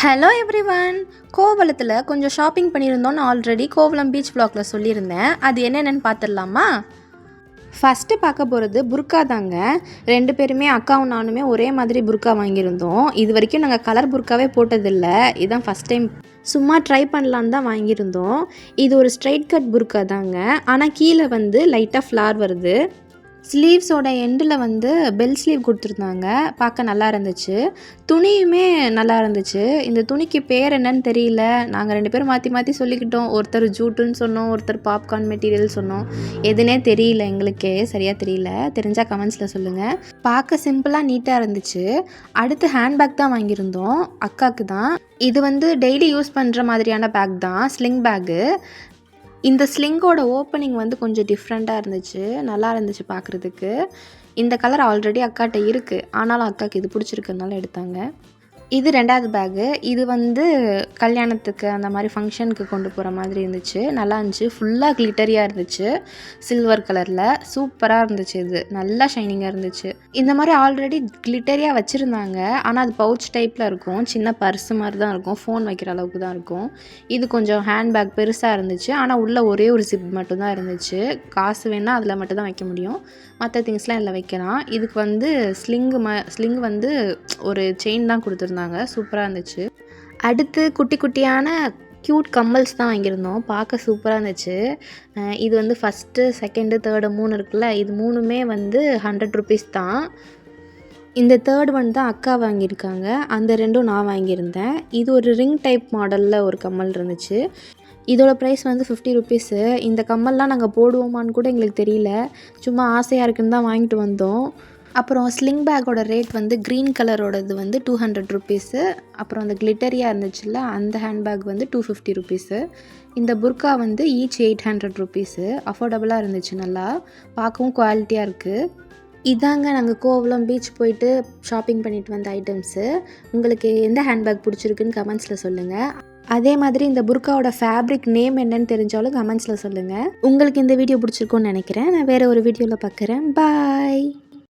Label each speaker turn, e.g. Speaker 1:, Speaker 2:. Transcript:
Speaker 1: Hello everyone. கோவளத்தில் கொஞ்சம் shopping பண்ணியிருந்தோன்னு ஆல்ரெடி கோவளம் பீச் vlogல சொல்லியிருந்தேன். அது என்னென்னு பார்த்துடலாமா? ஃபஸ்ட்டு பார்க்க போகிறது புர்கா தாங்க. 2 பேருமே அக்காவும் நானுமே ஒரே மாதிரி புர்கா வாங்கியிருந்தோம். இது வரைக்கும் நாங்கள் கலர் புர்காவே போட்டதில்லை. இதுதான் ஃபஸ்ட் டைம் சும்மா ட்ரை பண்ணலான்னு தான் வாங்கியிருந்தோம். இது ஒரு ஸ்ட்ரைட் கட் புர்கா தாங்க. ஆனால் கீழே லைட்டாக ஃப்ளார் வருது. ஸ்லீவ்ஸோட எண்டில் பெல் ஸ்லீவ் கொடுத்துருந்தாங்க. பார்க்க நல்லா இருந்துச்சு. துணியுமே நல்லா இருந்துச்சு. இந்த துணிக்கு பேர் என்னன்னு தெரியல. நாங்கள் 2 பேரும் மாற்றி மாற்றி சொல்லிக்கிட்டோம். ஒருத்தர் ஜூட்டுன்னு சொன்னோம், ஒருத்தர் பாப்கார்ன் மெட்டீரியல் சொன்னோம். எதுனே தெரியல, எங்களுக்கே சரியாக தெரியல. தெரிஞ்சால் கமெண்ட்ஸில் சொல்லுங்கள். பார்க்க சிம்பிளாக நீட்டாக இருந்துச்சு. அடுத்து ஹேண்ட்பேக் தான் வாங்கியிருந்தோம், அக்காவுக்கு தான். இது டெய்லி யூஸ் பண்ணுற மாதிரியான பேக் தான், ஸ்லிங் பேக்கு. இந்த ஸ்லிங்கோட ஓப்பனிங் கொஞ்சம் டிஃப்ரெண்ட்டாக இருந்துச்சு, நல்லா இருந்துச்சு பார்க்குறதுக்கு. இந்த கலர் ஆல்ரெடி அக்காட்ட இருக்குது, ஆனாலும் அக்காவுக்கு இது பிடிச்சிருக்கிறதுனால எடுத்தாங்க. இது 2வது பேக்கு. இது கல்யாணத்துக்கு அந்த மாதிரி ஃபங்க்ஷனுக்கு கொண்டு போகிற மாதிரி இருந்துச்சு. நல்லா இருந்துச்சு. ஃபுல்லாக கிளிட்டரியாக இருந்துச்சு, சில்வர் கலரில். சூப்பராக இருந்துச்சு. இது நல்லா ஷைனிங்காக இருந்துச்சு. இந்த மாதிரி ஆல்ரெடி கிளிட்டரியாக வச்சுருந்தாங்க, ஆனால் அது பவுச் டைப்பில் இருக்கும். சின்ன பர்ஸு மாதிரி தான் இருக்கும், ஃபோன் வைக்கிற அளவுக்கு தான் இருக்கும். இது கொஞ்சம் ஹேண்ட்பேக் பெருசாக இருந்துச்சு, ஆனால் உள்ளே ஒரே ஒரு ஜிப் மட்டும்தான் இருந்துச்சு. காசு வேணால் அதில் மட்டும் தான் வைக்க முடியும், மற்ற திங்ஸ்லாம் இதில் வைக்கலாம். இதுக்கு ஸ்லிங் ஒரு செயின் தான் கொடுத்துருந்தாங்க. சூப்பராக இருந்துச்சு. அடுத்து குட்டி குட்டியான க்யூட் கம்மல்ஸ் தான் வாங்கியிருந்தோம். பார்க்க சூப்பராக இருந்துச்சு. இது ஃபஸ்ட்டு, செகண்டு, தேர்டு 3 இருக்குல்ல, இது 3மே 100 ருபீஸ் தான். இந்த தேர்ட் ஒன் தான் அக்கா வாங்கியிருக்காங்க, அந்த 2ம் நான் வாங்கியிருந்தேன். இது ஒரு ரிங் டைப் மாடலில் ஒரு கம்மல் இருந்துச்சு. இதோட ப்ரைஸ் 50 ருபீஸு. இந்த கம்மல்லாம் நாங்கள் போடுவோமான்னு கூட எங்களுக்கு தெரியல, சும்மா ஆசையாக இருக்குன்னு தான் வாங்கிட்டு வந்தோம். அப்புறம் ஸ்லிங் பேக்கோட ரேட் க்ரீன் கலரோடது 200 ருபீஸு. அப்புறம் அந்த கிளிட்டரியாக இருந்துச்சுல்ல, அந்த ஹேண்ட்பேக் 250 ருபீஸு. இந்த புர்கா ஈச் 800 ருபீஸு. அஃபோர்டபுளாக இருந்துச்சு, நல்லா பார்க்கவும் குவாலிட்டியாக இருக்குது. இதாங்க நாங்கள் கோவளம் பீச் போயிட்டு ஷாப்பிங் பண்ணிட்டு வந்த ஐட்டம்ஸு. உங்களுக்கு எந்த ஹேண்ட்பேக் பிடிச்சிருக்குன்னு கமெண்ட்ஸில் சொல்லுங்கள். அதே மாதிரி இந்த புர்காவோட ஃபேப்ரிக் நேம் என்னன்னு தெரிஞ்சாலும் கமெண்ட்ஸில் சொல்லுங்கள். உங்களுக்கு இந்த வீடியோ பிடிச்சிருக்குன்னு நினைக்கிறேன். நான் வேறு ஒரு வீடியோவில் பார்க்குறேன். பாய்.